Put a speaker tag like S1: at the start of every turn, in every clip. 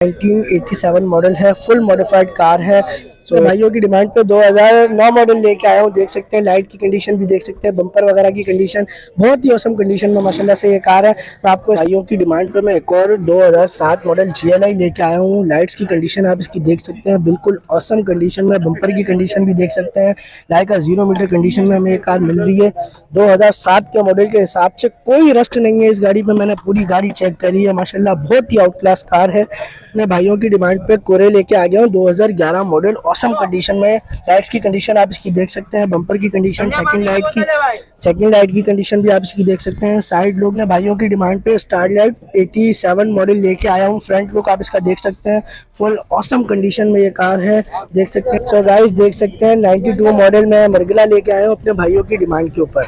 S1: 1987 model है, full modified car है। तो भाइयों की डिमांड पे 2009 मॉडल लेके आया हूँ। देख सकते हैं लाइट की कंडीशन भी देख सकते हैं, बम्पर वगैरह की कंडीशन बहुत ही औसम कंडीशन में माशाल्लाह से ये कार है। मैं आपको भाइयों की डिमांड पे मैं एक और 2007 मॉडल GLI लेके आया हूँ। लाइट्स की कंडीशन आप इसकी देख सकते हैं, बिल्कुल औसम कंडीशन में। बम्पर की कंडीशन भी देख सकते हैं, लाइक 0 मीटर कंडीशन में हमें ये कार मिल रही है। 2007 के मॉडल के हिसाब से कोई रस्ट नहीं है इस गाड़ी पे। मैंने पूरी गाड़ी चेक करी है, माशाल्लाह बहुत ही आउट क्लास कार है। अपने भाइयों की डिमांड पे कोरे लेके आ गया हूँ 2011 मॉडल औसम कंडीशन में। लाइट्स की कंडीशन आप इसकी देख सकते हैं, बम्पर की कंडीशन, सेकंड लाइट की कंडीशन भी आप इसकी देख सकते हैं। साइड लुक में भाइयों की डिमांड पे स्टार लाइट 87 मॉडल लेके आया हूँ। फ्रंट लुक आप इसका देख सकते हैं, फुल औसम कंडीशन में ये कार है, देख सकते हैं। सो गाइस देख सकते हैं 92 मॉडल में मरगला लेके आया हूँ अपने भाइयों की डिमांड के ऊपर।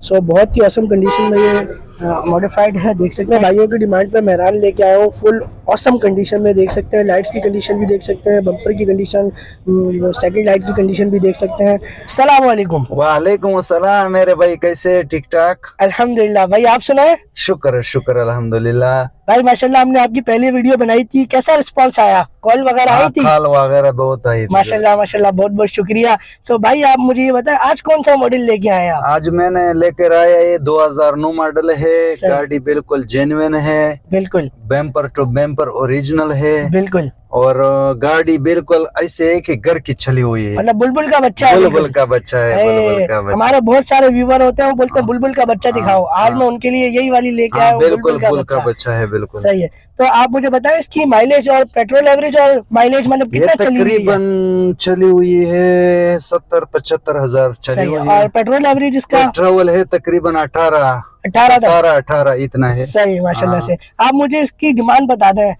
S1: सो बहुत ही औसम कंडीशन में ये मॉडिफाइड है, देख सकते हैं। भाइयों की डिमांड पे मेहरान लेके आया हूँ, फुल औसम कंडीशन में देख सकते हैं। लाइट्स की कंडीशन भी देख सकते हैं, बम्पर की कंडीशन, सेकंड लाइट की कंडीशन भी देख सकते हैं। अस्सलाम वालेकुम।
S2: वालेकुम अस्सलाम मेरे भाई, कैसे? ठीक ठाक
S1: अल्हम्दुलिल्लाह। भाई आप सुनाए?
S2: शुक्र शुक्र अल्हम्दुलिल्लाह।
S1: भाई माशाल्लाह हमने आपकी पहली वीडियो बनाई थी, कैसा रिस्पांस आया? कॉल वगैरह आई थी?
S2: कॉल वगैरह बहुत आई थी
S1: माशाल्लाह माशाल्लाह, बहुत बहुत शुक्रिया। सो भाई आप मुझे ये बताएं आज कौन सा मॉडल लेके आए आप?
S2: आज मैंने लेकर आया ये 2009 मॉडल है। गाड़ी बिल्कुल जेन्युइन है,
S1: बिल्कुल
S2: बेम्पर टू बेम्पर ओरिजिनल है,
S1: बिल्कुल।
S2: और गाड़ी बिल्कुल ऐसे है कि घर की चली हुई है,
S1: मतलब बुलबुल का बच्चा है।
S2: बुलबुल का बच्चा है, बुलबुल का बच्चा।
S1: हमारे बहुत सारे व्यूवर होते हैं, वो बोलते हैं बुलबुल का बच्चा दिखाओ। आज मैं उनके लिए यही वाली लेके आया हूँ,
S2: बिल्कुल बुलबुल का बच्चा है, बिल्कुल
S1: सही है। तो आप मुझे बताएं इसकी माइलेज और पेट्रोल एवरेज और माइलेज मतलब
S2: ये
S1: कितना चली हुई है?
S2: तकरीबन चली हुई है 70-75 हजार चली हुई है।
S1: और पेट्रोल एवरेज इसका?
S2: पेट्रोल है तकरीबन 18 इतना है।
S1: सही माशाल्लाह से। आप मुझे इसकी डिमांड बता दें।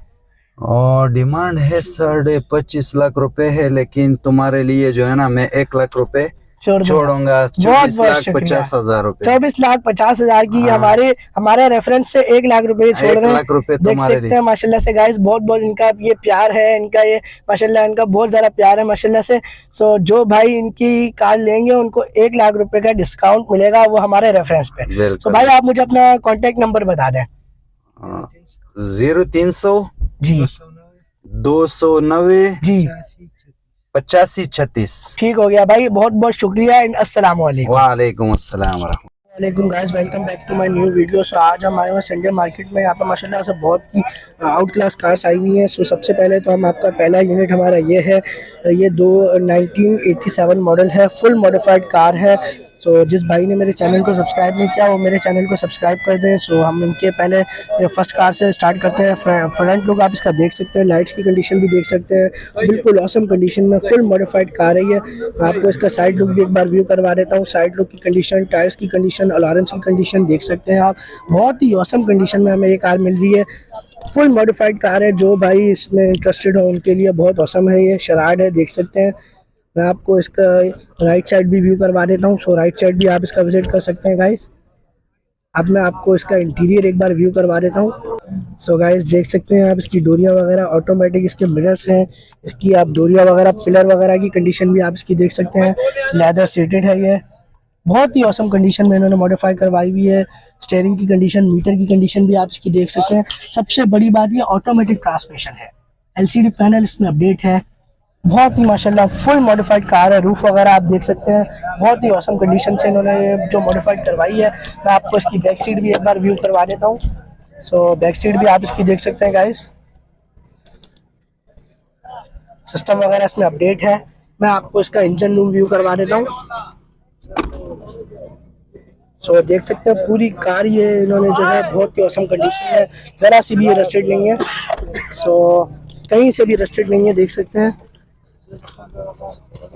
S2: और डिमांड है 25.5 लाख रुपए है, लेकिन तुम्हारे लिए जो है ना मैं 1 लाख रुपए छोड़ूंगा। 24,50,000 रुपए।
S1: 24,50,000 की हमारे रेफरेंस से 1 लाख रुपए छोड़ रहे हैं।
S2: 1 लाख रुपए
S1: देख सकते हैं माशाल्लाह से गाइस, बहुत बहुत इनका ये प्यार है, इनका ये माशाल्लाह इनका बहुत ज्यादा प्यार है माशाल्लाह से। सो जो भाई इनकी कार लेंगे उनको 1 लाख रुपए का डिस्काउंट मिलेगा, वो हमारे रेफरेंस पे। तो भाई आप मुझे अपना कॉन्टेक्ट नंबर बता दें।
S2: 0300
S1: जी
S2: 290
S1: जी
S2: 8536।
S1: ठीक हो गया भाई, बहुत बहुत शुक्रिया। अस्सलाम वालेकुम।
S2: वालेकुम अस्सलाम।
S1: वालेकुम guys, welcome back to my new video. So आज हम आए हुए संडे मार्केट में। यहाँ पर माशाल्लाह से बहुत ही आउट क्लास कार्स आई हुई हैं। सो सबसे पहले तो हम आपका पहला यूनिट हमारा ये है, ये 1987 मॉडल है, फुल मॉडिफाइड कार है। सो जिस भाई ने मेरे चैनल को सब्सक्राइब नहीं किया वो मेरे चैनल को सब्सक्राइब कर दें। सो हम इनके पहले फर्स्ट कार से स्टार्ट करते हैं। फ्रंट लुक आप इसका देख सकते हैं, लाइट्स की कंडीशन भी देख सकते हैं, बिल्कुल ऑसम कंडीशन में फुल मॉडिफाइड कार है ये। आपको इसका साइड लुक भी एक बार व्यू करवा देता हूँ। साइड लुक की कंडीशन, टायर्स की कंडीशन, अलार्म्स की कंडीशन देख सकते हैं आप। बहुत ही ऑसम कंडीशन में हमें ये कार मिल रही है, फुल मॉडिफाइड कार है। जो भाई इसमें इंटरेस्टेड हो उनके लिए बहुत ऑसम है ये। शराड है, देख सकते हैं। मैं आपको इसका राइट साइड भी व्यू करवा देता हूँ। सो राइट साइड भी आप इसका विजिट कर सकते हैं गाइस। अब मैं आपको इसका इंटीरियर एक बार व्यू करवा देता हूँ। सो गाइस देख सकते हैं आप, इसकी डोरियाँ वगैरह ऑटोमेटिक इसके मिरर्स हैं। इसकी आप डोरियाँ वगैरह, पिलर वगैरह की कंडीशन भी आप इसकी देख सकते हैं। लेदर सीटेड है ये, बहुत ही औसम कंडीशन में इन्होंने मॉडिफाई करवाई हुई है। स्टीयरिंग की कंडीशन, मीटर की कंडीशन भी आप इसकी देख सकते हैं। सबसे बड़ी बात ये ऑटोमेटिक ट्रांसमिशन है, LCD पैनल इसमें अपडेट है। बहुत ही माशाल्लाह फुल मॉडिफाइड कार है। रूफ वगैरह आप देख सकते हैं, बहुत ही औसम कंडीशन से इन्होंने जो मॉडिफाइड करवाई है। मैं आपको इसकी बैक सीट भी एक बार व्यू करवा देता हूँ। सो बैक सीट भी आप इसकी देख सकते हैं गाइस। सिस्टम वगैरह इसमें अपडेट है। मैं आपको इसका इंजन रूम व्यू करवा देता हूँ। सो देख सकते हैं पूरी कार ये इन्होंने जो है बहुत ही औसम कंडीशन है, ज़रा सी भी ये रस्टेड नहीं है। सो कहीं से भी रस्टेड नहीं है, देख सकते हैं।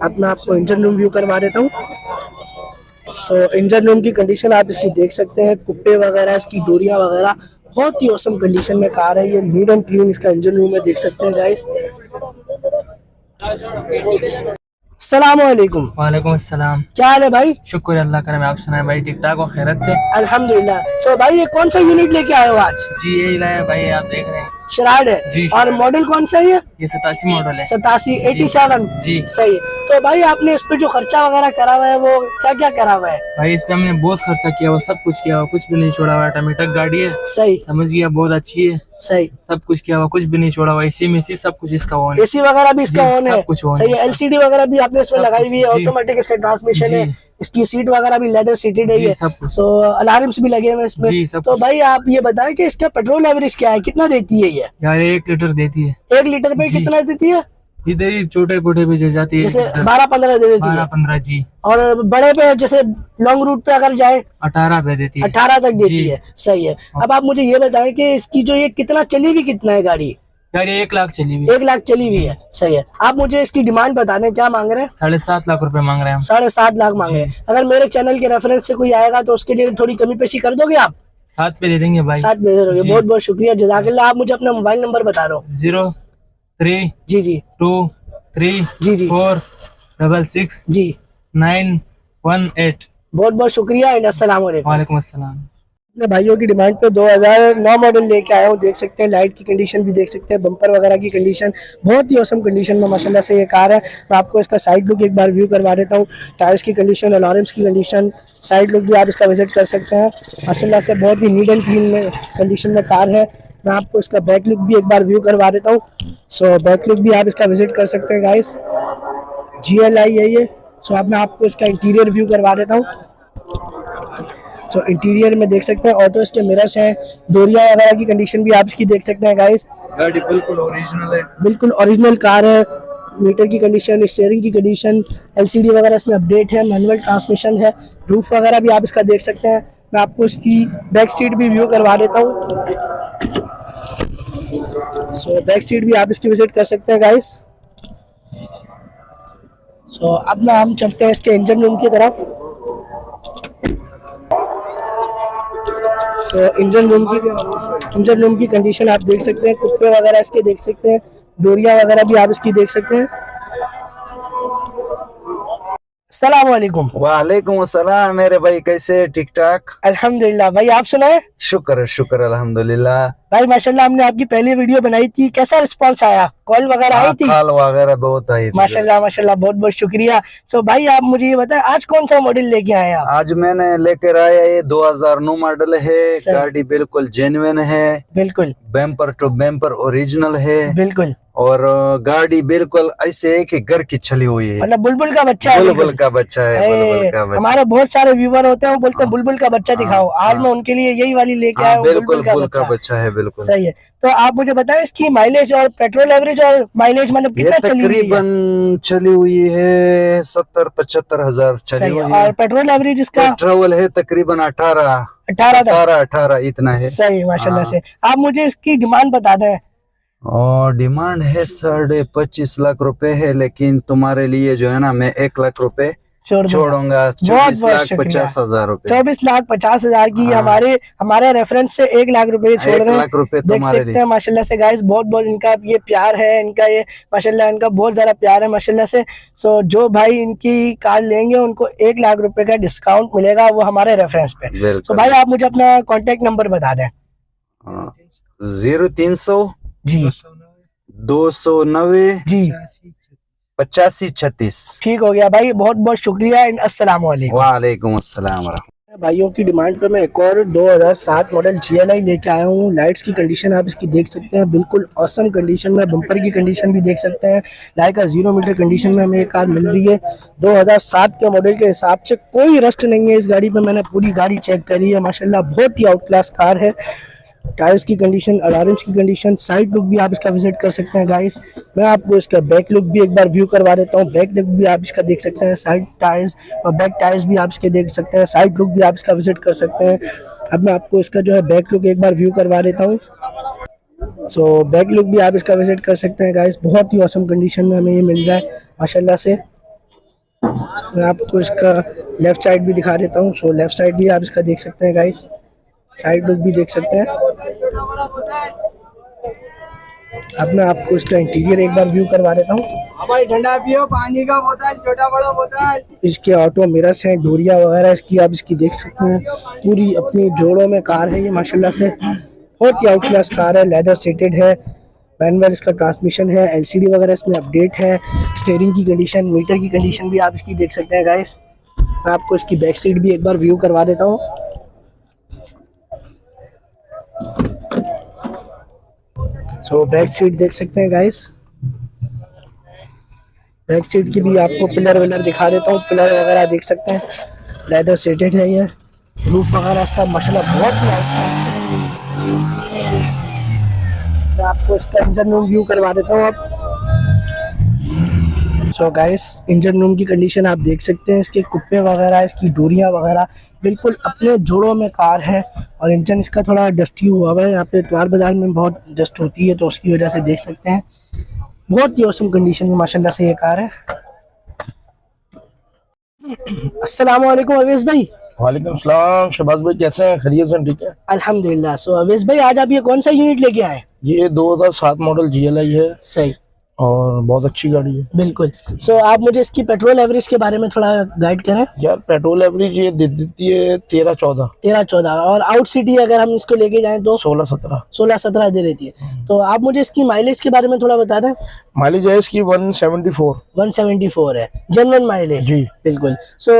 S1: अब मैं आपको इंजन रूम व्यू करवा देता हूँ। सो इंजन रूम की कंडीशन आप इसकी देख सकते हैं, कुप्पे वगैरह, इसकी डोरियाँ वगैरह, बहुत ही औसम कंडीशन में कार है ये। नीट एंड क्लीन इसका इंजन रूम है, देख सकते हैं गाइस। अस्सलामुअलैकुम।
S3: वालेकुम अस्सलाम।
S1: क्या हाल है भाई?
S3: शुक्र अल्लाह का। आप सुनाए भाई, ठीक ठाक हो खैरत से?
S1: अल्हम्दुलिल्लाह। तो भाई ये कौन सा यूनिट लेके आए हो आज?
S3: जी यही लाया भाई, आप देख रहे हैं।
S1: शराड है
S3: जी।
S1: और मॉडल कौन सा है ये?
S3: 87 मॉडल है
S1: 87 87
S3: जी।
S1: सही है। तो भाई आपने इस पे जो खर्चा वगैरह करा हुआ है वो क्या क्या करा हुआ है?
S3: भाई इस पे हमने बहुत खर्चा किया हुआ, सब कुछ किया हुआ, कुछ भी नहीं छोड़ा हुआ। ऑटोमेटिक गाड़ी है,
S1: सही
S3: समझ गया, बहुत अच्छी है,
S1: सही।
S3: सब कुछ किया हुआ, कुछ भी नहीं छोड़ा हुआ। इसी में इसी सब कुछ इसका ऑन है।
S1: एसी वगैरह भी इसका
S3: जी,
S1: ऑन है,
S3: सब कुछ on
S1: सही है।
S3: है,
S1: एलसीडी वगैरह भी आपने इसमें
S3: सब
S1: लगाई
S3: कुछ,
S1: हुई है,
S3: जी।
S1: ऑटोमेटिक इसका ट्रांसमिशन है,
S3: जी।
S1: इसकी सीट वगैरह भी लेदर सीटेड है
S3: जी,
S1: ये,
S3: सब कुछ।
S1: तो अलार्म्स भी लगे हुए हैं इसमें।
S3: जी, सब
S1: तो
S3: कुछ।
S1: भाई आप ये बताएं कि इसका पेट्रोल एवरेज क्या है, कितना देती है ये?
S3: यार 1 लीटर देती है
S1: 1 लीटर पे
S3: जी।
S1: कितना देती है?
S3: इधर ही छोटे पोटे पे चल जाती है,
S1: जैसे 12-15 दे देती है
S3: 12-15 जी।
S1: और बड़े पे जैसे लॉन्ग रूट पे अगर जाए
S3: 18 पे देती है
S1: 18 तक देती
S3: जी।
S1: है, सही है। अब आप मुझे ये बताएं कि इसकी जो ये कितना चली हुई कितना है गाड़ी?
S3: यार ये 1 लाख चली हुई
S1: 1 लाख चली हुई है, सही है। आप मुझे इसकी डिमांड बता दें, क्या मांग रहे हैं?
S3: 7.5 लाख रुपए मांग रहे हैं हम।
S1: 7.5 लाख मांग रहे हैं। अगर मेरे चैनल के रेफरेंस से कोई आएगा तो उसके लिए थोड़ी कमी पेशी कर दोगे आप?
S3: 7 पे दे देंगे भाई।
S1: 7 भेज दोगे,
S3: जी।
S1: बहुत बहुत शुक्रिया, जज़ाकल्लाह। आप मुझे अपना मोबाइल नंबर बता दो।
S3: 03
S1: जी
S3: 23
S1: जी
S3: 4 66
S1: जी
S3: 918।
S1: बहुत बहुत शुक्रिया एंड अस्सलाम वालेकुम।
S3: वालेकुम अस्सलाम।
S1: अपने भाइयों की डिमांड पे 2009 मॉडल लेके आया हूँ, देख सकते हैं लाइट की कंडीशन भी देख सकते हैं, बम्पर वगैरह की कंडीशन बहुत ही औसम कंडीशन में माशाल्लाह से ये कार है। मैं आपको इसका साइड लुक एक बार व्यू करवा देता हूँ, टायर्स की कंडीशन, अलार्म्स की कंडीशन, साइड लुक भी आप इसका विजिट कर सकते हैं। माशाल्लाह से बहुत ही नीट एंड क्लीन में कंडीशन में कार है। मैं आपको इसका बैक लुक भी एक बार व्यू करवा देता हूँ। सो बैक लुक भी आप इसका विजिट कर सकते हैं गाइस, GLI है ये। सो अब मैं आपको इसका इंटीरियर व्यू करवा देता हूँ। सो इंटीरियर में देख सकते हैं ऑटो इसके मिरर्स हैं, डोरिया वगैरह की कंडीशन भी आप इसकी देख सकते हैं गाइस।
S2: गाड़ी बिल्कुल ओरिजिनल है,
S1: बिल्कुल ओरिजिनल कार है। मीटर की कंडीशन, स्टीयरिंग की कंडीशन, LCD वगैरह इसमें अपडेट है, मैनुअल ट्रांसमिशन है, रूफ वगैरह भी आप इसका देख सकते हैं। मैं आपको इसकी बैक सीट भी व्यू करवा देता हूँ। सो बैक सीट भी आप इसकी विजिट कर सकते हैं गाइस। सो अब ना हम चलते हैं इसके इंजन रूम की तरफ। सो इंजन रूम की कंडीशन आप देख सकते हैं, कुप्पे वगैरह इसके देख सकते हैं, डोरिया वगैरह भी आप इसकी देख सकते हैं। अस्सलाम वालेकुम।
S2: वालेकुम अस्सलाम मेरे भाई, कैसे? ठीक ठाक,
S1: अल्हम्दुलिल्लाह। भाई आप सुनाए?
S2: शुक्र अल्हम्दुलिल्लाह।
S1: भाई माशाल्लाह हमने आपकी पहली वीडियो बनाई थी, कैसा रिस्पांस आया? कॉल वगैरह आई थी?
S2: कॉल वगैरह बहुत आई थी
S1: माशाल्लाह माशाल्लाह, बहुत बहुत शुक्रिया। सो भाई आप मुझे ये बताएं आज कौन सा मॉडल लेके आए आप?
S2: आज मैंने लेकर आया ये 2009 मॉडल है,
S1: सही।
S2: गाड़ी बिल्कुल जेन्युइन है,
S1: बिल्कुल
S2: बेम्पर टू बेम्पर ओरिजिनल है,
S1: बिल्कुल,
S2: और गाड़ी बिल्कुल ऐसे है कि घर की चली हुई है,
S1: मतलब बुलबुल का बच्चा है।
S2: बुलबुल
S1: बिल्कुल।
S2: का बच्चा है, बुलबुल का बच्चा।
S1: हमारे बहुत सारे व्यूवर होते हैं, वो बोलते हैं बुलबुल का बच्चा दिखाओ, आज मैं उनके लिए यही वाली लेके आया हूँ,
S2: बिल्कुल
S1: बुलबुल
S2: बुल का बच्चा है, बिल्कुल
S1: सही है। तो आप मुझे बताएं इसकी माइलेज और पेट्रोल एवरेज और माइलेज मतलब
S2: ये
S1: कितना चली हुई है?
S2: तकरीबन चली हुई है 70-75 हजार चली
S1: सही
S2: हुई
S1: है।
S2: है।
S1: और पेट्रोल एवरेज इसका
S2: पेट्रोल है तकरीबन
S1: 18
S2: 18 इतना है।
S1: सही माशाल्लाह
S2: हाँ।
S1: से। आप मुझे इसकी डिमांड बता दें।
S2: और डिमांड है 25.5 लाख रुपए है, लेकिन तुम्हारे लिए जो है ना मैं 1 लाख रुपए छोड़ूंगा, 24,50,000 रुपए।
S1: 24,50,000 की
S2: हाँ।
S1: हमारे रेफरेंस से 1 लाख रुपए छोड़
S2: 1
S1: रहे हैं।
S2: लाख रुपए
S1: देख
S2: तुम्हारे
S1: सकते
S2: लिए।
S1: हैं माशाल्लाह से गाइस, बहुत बहुत इनका ये प्यार है, इनका ये माशाल्लाह इनका बहुत ज्यादा प्यार है माशाल्लाह से। सो जो भाई इनकी कार लेंगे उनको 1 लाख रुपए का डिस्काउंट मिलेगा, वो हमारे रेफरेंस पे। तो भाई आप मुझे अपना कॉन्टेक्ट नंबर बता दें।
S2: 0300
S1: जी
S2: 290
S1: जी
S2: 8536।
S1: ठीक हो गया भाई, बहुत बहुत शुक्रिया। अस्सलाम वालेकुम।
S2: वालेकुम अस्सलाम।
S1: भाइयों की डिमांड पे मैं एक और 2007 मॉडल GLI लेके आया हूँ। लाइट्स की कंडीशन आप इसकी देख सकते हैं, बिल्कुल औसम कंडीशन में, बम्पर की कंडीशन भी देख सकते हैं। लाइक 0 मीटर कंडीशन में हमें ये कार मिल रही है। 2007 के मॉडल के हिसाब से कोई रस्ट नहीं है इस गाड़ी पे, मैंने पूरी गाड़ी चेक करी है माशाल्लाह, बहुत ही आउट क्लास कार है। टायर्स की कंडीशन, अलार्म्स की कंडीशन, साइड लुक भी आप इसका विजिट कर सकते हैं गाइस। मैं आपको इसका बैक लुक भी एक बार व्यू करवा देता हूँ। बैक लुक भी आप इसका देख सकते हैं, साइड टायर्स और बैक टायर्स भी आप इसके देख सकते हैं, साइड लुक भी आप इसका विजिट कर सकते हैं। अब मैं आपको इसका जो है बैक लुक एक बार व्यू करवा देता हूँ। सो बैक लुक भी आप इसका विजिट कर सकते हैं गाइस, बहुत ही औसम कंडीशन में हमें ये मिल रहा है माशाल्लाह से। मैं आपको इसका लेफ्ट साइड भी दिखा देता हूँ। सो लेफ्ट साइड भी आप इसका देख सकते हैं गाइस, साइड लुक भी देख सकते हैं। अब मैं आपको इसका इंटीरियर एक बार व्यू करवा देता हूँ।
S4: भाई ठंडा पियो, पानी का बोतल, छोटा बड़ा बोतल।
S1: इसके ऑटो मिरर्स हैं, डोरिया वगैरह इसकी आप इसकी देख सकते हैं। पूरी अपनी जोड़ों में कार है ये माशाल्लाह से, बहुत ही आउट क्लास कार है, लेदर सीटेड है, मैनुअल इसका ट्रांसमिशन है, एलसीडी वगैरह इसमें अपडेट है, स्टीयरिंग की कंडीशन, मीटर की कंडीशन भी आप इसकी देख सकते हैं गाइस। मैं आपको इसकी बैक सीट भी एक बार व्यू करवा देता हूँ। सो बैक सीट देख सकते हैं गाइस। बैक सीट की भी आपको पिलर विलर दिखा देता हूँ, पिलर वगैरह देख सकते हैं, लेदर सीटेड है ये। रूफ वगैरह इसका माशाल्लाह बहुत ही आउटस्टैंडिंग है। मैं आपको इसका इंजन रूम व्यू करवा देता हूँ अब। सो गाइस, इंजन रूम की कंडीशन आप देख सकते हैं, इसके कुप्पे वगैरह, इसकी डोरियाँ वगैरह बिल्कुल अपने जोड़ों में कार है। और इंजन इसका थोड़ा डस्टी हुआ है, यहाँ पे इतवार बाजार में बहुत डस्ट होती है तो उसकी वजह से देख सकते हैं। बहुत ही औसम कंडीशन में माशाल्लाह से ये कार है। अस्सलाम वालेकुम अवेश भाई।
S5: वालेकुम सलाम। शहबाज भाई कैसे हैं? खैरियत से? ठीक है
S1: अल्हम्दुलिल्लाह। सो अवेश भाई, आज आप ये कौन सा यूनिट लेके आए?
S5: ये 2007 मॉडल GLI है
S1: सही,
S5: और बहुत अच्छी गाड़ी है।
S1: बिल्कुल। सो आप मुझे इसकी पेट्रोल एवरेज के बारे में थोड़ा गाइड करें।
S5: यार पेट्रोल एवरेज ये दे देती है 13-14,
S1: 13-14, और आउट सिटी अगर हम इसको लेके जाएं तो
S5: 16-17,
S1: 16-17 दे देती है। तो आप मुझे इसकी माइलेज के बारे में थोड़ा बता दें।
S5: माइलेज है इसकी 174।
S1: 174 है, जेन्युइन माइलेज।
S5: जी।
S1: बिल्कुल। सो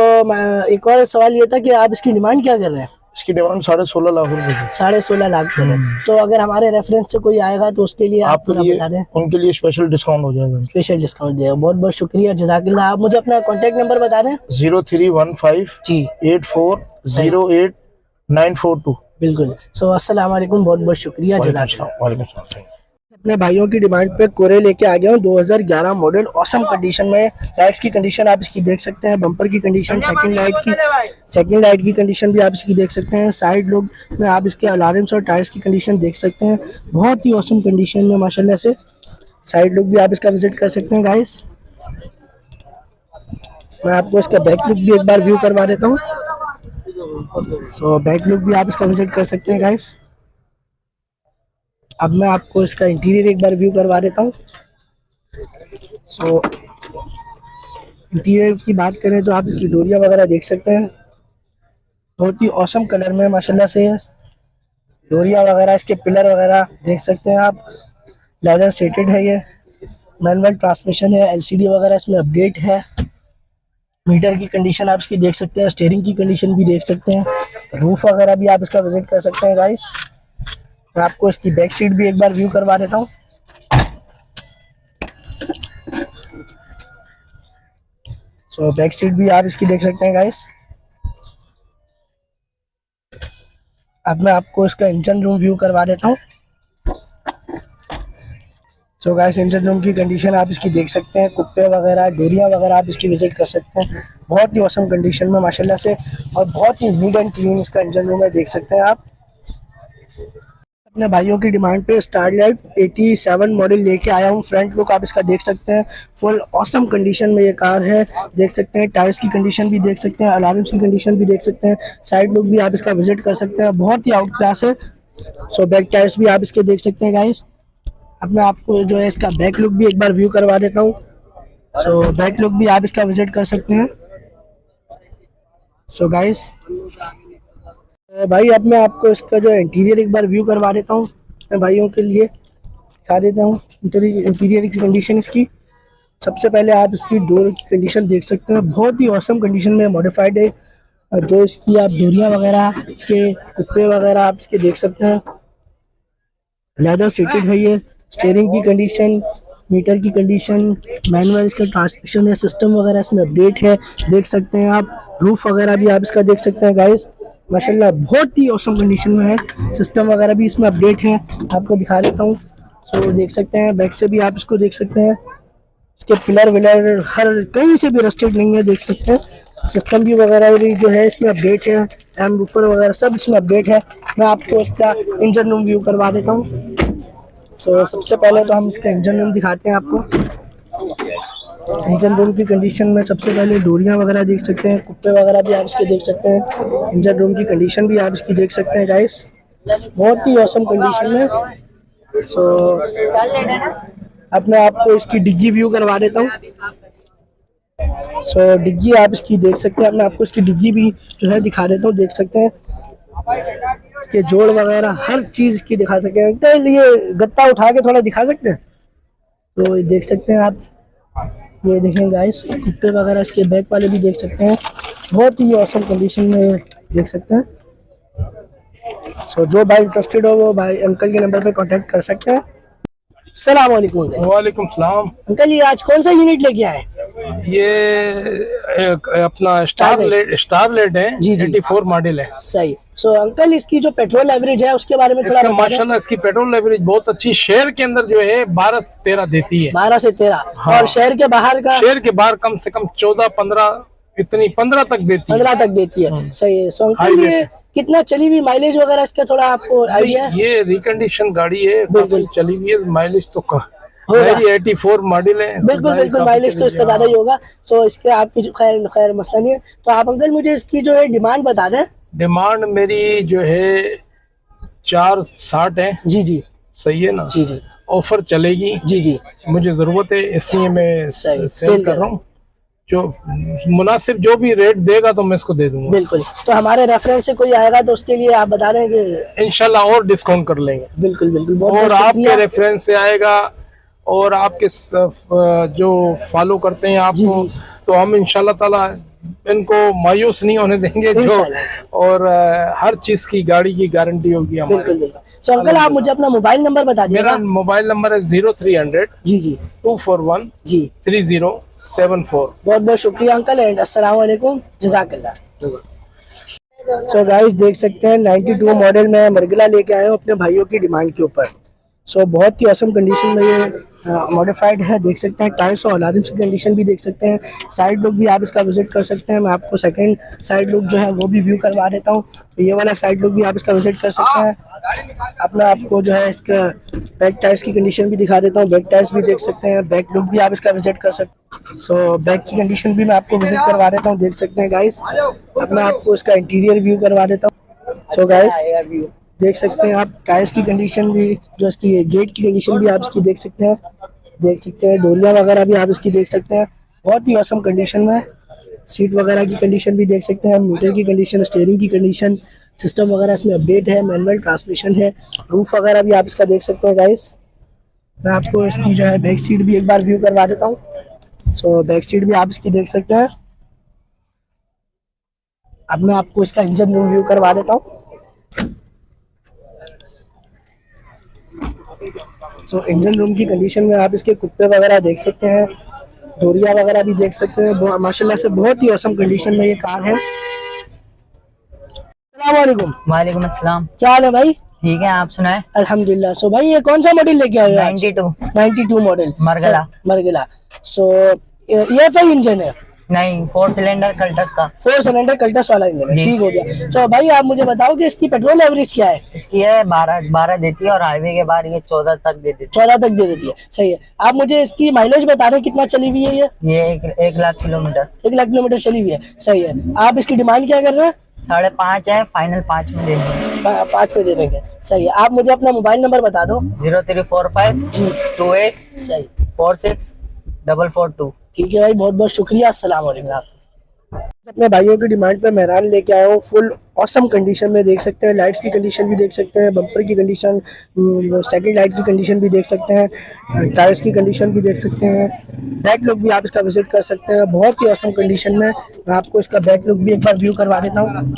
S1: एक और सवाल ये था कि आप इसकी डिमांड क्या कर रहे हैं?
S5: इसकी डिमांड 16.5 लाख रुपए है।
S1: 16.5 लाख कर रहे हैं। तो अगर हमारे रेफरेंस से कोई आएगा तो उसके लिए आप
S5: आपके
S1: थोड़ा
S5: लिए
S1: बता दें।
S5: उनके लिए स्पेशल डिस्काउंट हो जाएगा।
S1: स्पेशल डिस्काउंट देगा, बहुत बहुत शुक्रिया, जज़ाकल्लाह। आप मुझे अपना कॉन्टैक्ट नंबर बता दें।
S5: 0315
S1: जी
S5: 8408 942।
S1: बिल्कुल। सो अस्सलाम वालेकुम, बहुत बहुत शुक्रिया, जज़ाकल्लाह।
S5: वालेकुम सलाम।
S1: अपने भाइयों की डिमांड पे कोरे लेके आ गया हूँ, 2011 मॉडल, औसम कंडीशन में। लाइट्स की कंडीशन आप इसकी देख सकते हैं, बम्पर की कंडीशन, सेकंड लाइट की कंडीशन भी आप इसकी देख सकते हैं। साइड लुक में आप इसके अलार्म्स और टायर्स की कंडीशन देख सकते हैं, बहुत ही औसम कंडीशन में माशाल्लाह से। साइड लुक भी आप इसका विजिट कर सकते हैं गाइस। मैं आपको इसका बैक लुक भी एक बार व्यू करवा देता हूँ। सो बैक लुक भी आप इसका विजिट कर सकते हैं गाइस। अब मैं आपको इसका इंटीरियर एक बार व्यू करवा देता हूँ। सो इंटीरियर की बात करें तो आप इसकी डोरियाँ वगैरह देख सकते हैं, बहुत ही औसम कलर में माशाल्लाह से। डोरियाँ वगैरह, इसके पिलर वगैरह देख सकते हैं आप, लेदर सीटेड है ये, मैनुअल ट्रांसमिशन है, एलसीडी वगैरह इसमें अपडेट है। मीटर की कंडीशन आप इसकी देख सकते हैं, स्टीयरिंग की कंडीशन भी देख सकते हैं, रूफ वगैरह भी आप इसका विजिट कर सकते हैं गाइस। मैं आपको इसकी बैक सीट भी एक बार व्यू करवा देता हूँ। सो बैक सीट भी आप इसकी देख सकते हैं गाइस। अब मैं आपको इसका इंजन रूम व्यू करवा देता हूँ। सो गाइस, इंजन रूम की कंडीशन आप इसकी देख सकते हैं, कुप्पे वगैरह, डोरियाँ वगैरह आप इसकी विजिट कर सकते हैं, बहुत ही औसम कंडीशन में माशाल्लाह से। और बहुत ही नीट एंड क्लीन इसका इंजन रूम है, देख सकते हैं आप। अपने भाइयों की डिमांड पे स्टारलाइट 87 मॉडल लेके आया हूँ। फ्रंट लुक आप इसका देख सकते हैं, फुल ऑसम कंडीशन में ये कार है, देख सकते हैं। टायर्स की कंडीशन भी देख सकते हैं, अलार्म्स की कंडीशन भी देख सकते हैं, साइड लुक भी आप इसका विजिट कर सकते हैं, बहुत ही आउट क्लास है। सो बैक टायर्स भी आप इसके देख सकते हैं गाइस। अब मैं आपको जो है इसका बैक लुक भी एक बार व्यू करवा देता हूँ। सो बैक लुक भी आप इसका विजिट कर सकते हैं। सो गाइस भाई, अब मैं आपको इसका जो इंटीरियर एक बार व्यू करवा देता हूँ, मैं भाइयों के लिए दिखा देता हूँ इंटीरियर की कंडीशन इसकी। सबसे पहले आप इसकी डोर की कंडीशन देख सकते हैं, बहुत ही औसम कंडीशन में मॉडिफाइड है। जो इसकी आप डोरियाँ वगैरह, इसके कुप्पे वगैरह आप इसके देख सकते हैं, लेदर सीटेड है ये। स्टीयरिंग की कंडीशन, मीटर की कंडीशन, मैनुअल इसका ट्रांसमिशन है, सिस्टम वगैरह इसमें अपडेट है, देख सकते हैं आप। रूफ वगैरह भी आप इसका देख सकते हैं गाइस, माशाल्लाह बहुत ही औसम कंडीशन में है। सिस्टम वगैरह भी इसमें अपडेट है, आपको दिखा देता हूँ। सो देख सकते हैं, बैक से भी आप इसको देख सकते हैं, इसके पिलर विलर हर कहीं से भी रस्टेड नहीं है, देख सकते हैं। सिस्टम भी वगैरह भी जो है इसमें अपडेट है, एम बूफर वगैरह सब इसमें अपडेट है। मैं आपको इसका इंजन रूम व्यू करवा देता हूँ। सो सबसे पहले तो हम इसका इंजन रूम दिखाते हैं आपको। इंजन रूम की कंडीशन में सबसे पहले डोरियाँ वगैरह देख सकते हैं, कुप्पे वगैरह भी आप इसके देख सकते हैं। इंजन रूम की कंडीशन भी आप इसकी देख सकते हैं गाइस, बहुत ही औसम कंडीशन में। सो अब मैं आपको इसकी डिग्गी व्यू करवा देता हूँ। सो डिग्गी आप इसकी देख सकते हैं, अब मैं आपको इसकी डिग्गी भी जो है दिखा देता हूँ, देख सकते हैं। इसके जोड़ वगैरह हर चीज की दिखा सकते हैं। अंकल ये गत्ता उठा के थोड़ा दिखा सकते हैं? तो ये देख सकते हैं आप, ये देखें गाइस, कुत्ते वगैरह इसके बैक वाले भी देख सकते हैं, बहुत ही औसम कंडीशन में देख सकते हैं। सो जो भाई इंटरेस्टेड हो वो भाई अंकल के नंबर पे कांटेक्ट कर सकते हैं। अस्सलाम वालेकुम अंकल।
S5: वालेकुम सलाम।
S1: अंकल ये आज कौन सा यूनिट लेके आए?
S5: ये एक अपना स्टारलेट है,
S1: जी, जी।
S5: 84 मॉडल है।
S1: सही। सो अंकल इसकी जो पेट्रोल एवरेज है उसके बारे में थोड़ा
S5: इसका
S1: बता दें।
S5: माशाल्लाह इसकी पेट्रोल एवरेज बहुत अच्छी, शहर के अंदर जो है 12-13 देती है।
S1: 12 से 13।
S5: हाँ।
S1: और शहर के बाहर का
S5: शहर के बाहर कम से कम 14-15, इतनी 15 तक देती है।
S1: 15 तक देती है। सही है। सो अंकल
S5: हाई
S1: ये
S5: रेट
S1: कितना चली हुई माइलेज वगैरह इसका थोड़ा आपको आइडिया है?
S5: ये रिकंडीशन गाड़ी है,
S1: बिल्कुल।
S5: काफी चली हुई है, माइलेज तो
S1: होगा।
S5: 84 मॉडल है।
S1: बिल्कुल बिल्कुल, माइलेज तो इसका ज्यादा ही होगा। सो इसके आपकी जो खैर खैर मसला नहीं है। तो आप अंकल मुझे इसकी जो है डिमांड बता दें।
S5: डिमांड मेरी जो है 460 है।
S1: जी जी
S5: सही है ना?
S1: जी जी
S5: ऑफर चलेगी,
S1: जी जी।
S5: मुझे जरूरत है इसलिए मैं
S1: सही,
S5: सेल
S1: सेल
S5: कर रहा हूँ। जो मुनासिब जो भी रेट देगा तो मैं इसको दे दूंगा।
S1: बिल्कुल। तो हमारे रेफरेंस से कोई आएगा तो उसके लिए आप बता रहे हैं कि
S5: इंशाल्लाह और डिस्काउंट कर लेंगे।
S1: बिल्कुल बिल्कुल, बहुत
S5: और
S1: बहुत
S5: आपके
S1: शुक्रिया।
S5: रेफरेंस से आएगा और आपके जो फॉलो करते हैं आपको,
S1: जी।
S5: तो हम इंशाल्लाह ताला इनको मायूस नहीं होने देंगे। जो
S1: इंशाल्लाह।
S5: और हर चीज की गाड़ी की गारंटी होगी हमारी।
S1: बिल्कुल बिल्कुल। सो अंकल आप मुझे अपना मोबाइल नंबर बता
S5: मेरा
S1: दीजिएगा।
S5: मोबाइल नंबर है 0300
S1: जी जी
S5: 241
S1: जी।
S5: 3074।
S1: बहुत बहुत शुक्रिया अंकल एंड अस्सलाम वालेकुम, जज़ाकल्लाह। सो गाइस देख सकते हैं 92 मॉडल में मरगला लेके आए हूँ अपने भाइयों की डिमांड के ऊपर। सो बहुत ही औसम कंडीशन में ये मॉडिफाइड है, देख सकते हैं। टायर्स और अलार्म्स की कंडीशन भी देख सकते हैं। साइड लुक भी आप इसका विजिट कर सकते हैं। मैं आपको सेकंड साइड लुक जो है वो भी व्यू करवा देता हूँ। तो ये वाला साइड लुक भी आप इसका विजिट कर सकते हैं। अपना आपको जो है इसका बैक टायर्स की कंडीशन भी दिखा देता हूँ। बैक टायर्स भी देख सकते हैं, बैक लुक भी आप इसका विजिट कर सकते हैं। सो बैक की कंडीशन भी मैं आपको विजिट करवा देता हूँ, देख सकते हैं गाइस। अपना आपको इसका इंटीरियर व्यू करवा देता हूँ। सो गाइस देख सकते हैं आप टायर्स की कंडीशन भी, जो इसकी गेट की कंडीशन भी आप इसकी देख सकते हैं। देख सकते हैं डोरियाँ वगैरह भी आप इसकी देख सकते हैं, बहुत ही औसम कंडीशन में। सीट वगैरह की कंडीशन भी देख सकते हैं, मीटर की कंडीशन, स्टीयरिंग की कंडीशन, सिस्टम वगैरह इसमें अपडेट है, मैनुअल ट्रांसमिशन है। रूफ वगैरह भी आप इसका देख सकते हैं गाइस। मैं आपको इसकी जो है बैक सीट भी एक बार व्यू करवा देता हूँ। सो बैक सीट भी आप इसकी देख सकते हैं। अब मैं आपको इसका इंजन रूम व्यू करवा देता हूँ। सो इंजन रूम की कंडीशन में आप इसके कुप्पे वगैरह देख सकते हैं, डोरिया वगैरह भी देख सकते हैं। माशाल्लाह से बहुत ही औसम कंडीशन में ये कार है। अस्सलाम वालेकुम।
S6: वालेकुम अस्सलाम।
S1: क्या हाल है भाई?
S6: ठीक है, आप सुनाए?
S1: अल्हम्दुलिल्लाह। सो भाई ये कौन सा मॉडल लेके आए हो आज? 92 मॉडल
S6: मरगला।
S1: मरगला। सो ये FI इंजन है?
S6: नहीं, 4 सिलेंडर कल्टस का।
S1: 4 सिलेंडर कल्टस वाला इंजन है,
S6: जी।
S1: ठीक हो गया। तो भाई आप मुझे बताओ कि इसकी पेट्रोल एवरेज क्या है?
S6: इसकी है 12 देती है और हाईवे के बाहर ये 14 तक दे देती
S1: 14 तक दे देती है, सही है। आप मुझे इसकी माइलेज बता दें कितना चली हुई है ये?
S6: है। ये 1 लाख किलोमीटर।
S1: 1 लाख किलोमीटर चली हुई है, सही है। आप इसकी डिमांड क्या कर रहे हैं?
S6: 5.5 है, फाइनल 5 में देंगे।
S1: 5 में दे देंगे, सही है। आप मुझे अपना मोबाइल नंबर बता दो।
S6: 0345
S1: जी
S6: 28
S1: सही,
S6: 46 442।
S1: ठीक है भाई, बहुत बहुत शुक्रिया। अस्सलाम वालेकुम। अपने भाइयों की डिमांड पे मेहरान लेके आया हूँ, फुल ऑसम कंडीशन में देख सकते हैं। लाइट्स की कंडीशन भी देख सकते हैं, बम्पर की कंडीशन, सेकंड लाइट की कंडीशन भी देख सकते हैं, टायर्स की कंडीशन भी देख सकते हैं। बैक लुक भी आप इसका विजिट कर सकते हैं, बहुत ही ऑसम कंडीशन में। मैं आपको इसका बैक लुक भी एक बार व्यू करवा देता हूँ।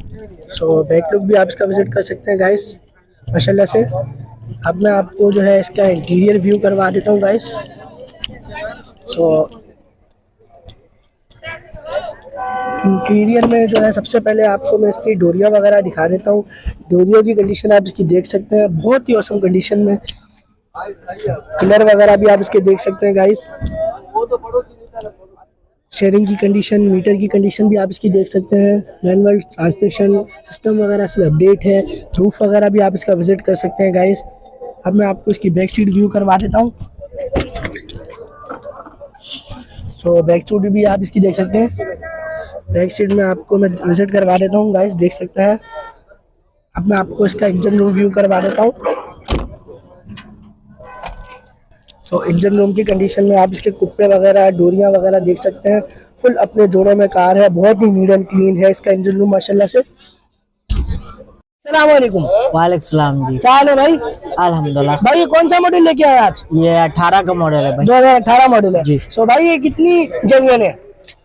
S1: सो बैक लुक भी आप इसका विजिट कर सकते हैं गाइस, माशाल्लाह से। अब मैं आपको जो है इसका इंटीरियर व्यू करवा देता हूँ गाइस। सो इंटीरियर में जो है सबसे पहले आपको मैं इसकी डोरिया वगैरह दिखा देता हूँ। डोरियों की कंडीशन आप इसकी देख सकते हैं, बहुत ही औसम कंडीशन में। कलर वगैरह भी आप इसके देख सकते हैं गाइस। स्टीयरिंग की कंडीशन, मीटर की कंडीशन भी आप इसकी देख सकते हैं। मैनुअल ट्रांसमिशन सिस्टम वगैरह इसमें अपडेट है। रूफ वगैरह भी आप इसका विजिट कर सकते हैं गाइस। अब मैं आपको इसकी बैक सीट व्यू करवा देता हूँ। सो बैक सीट भी आप इसकी देख सकते हैं। बैक सीट में आपको मैं विजिट करवा देता हूँ गाइस, देख सकते हैं। अब मैं आपको इसका इंजन रूम व्यू करवा देता हूँ। सो इंजन रूम की कंडीशन में आप इसके कुप्पे वगैरह, डोरियाँ वगैरह देख सकते हैं। फुल अपने जोड़ों में कार है, बहुत ही नीट एंड क्लीन है इसका इंजन रूम माशाल्लाह से। अस्सलाम वालेकुम।
S6: वालेकुम सलाम जी।
S1: क्या हाल है भाई?
S6: अल्हम्दुलिल्लाह।
S1: भाई ये कौन सा मॉडल लेके आए आज?
S6: ये 18 का मॉडल है भाई।
S1: 2018 मॉडल है
S6: जी।
S1: सो भाई ये कितनी जेन्युइन है?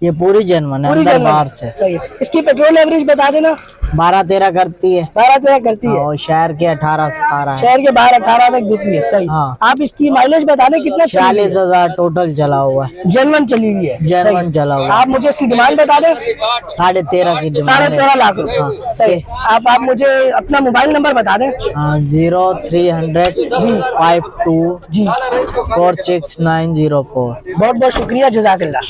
S6: ये पूरी जेन्युइन है,
S1: पूरी
S6: अंदर
S1: genuine
S6: बाहर
S1: है।
S6: से।
S1: सही है। इसकी पेट्रोल एवरेज बता देना।
S6: 12-13 करती है
S1: 12-13 करती है
S6: और शहर के 18-17 है।
S1: शहर के 12-18 तक देती है। सही।
S6: हाँ।
S1: आप इसकी माइलेज बता दें कितना?
S6: 40,000 टोटल चला हुआ है।
S1: जेन्युइन चली हुई है।
S6: जेन्युइन
S1: सही।
S6: चला हुआ है।
S1: आप मुझे इसकी डिमांड बता दें।
S6: 13.5 की डिमांड
S1: 13.5 लाख रुपए।
S6: हाँ।
S1: सही। आप मुझे अपना मोबाइल नंबर बता दें।
S6: 0300 52
S1: जी
S6: 46904।
S1: बहुत बहुत शुक्रिया, जज़ाकल्लाह।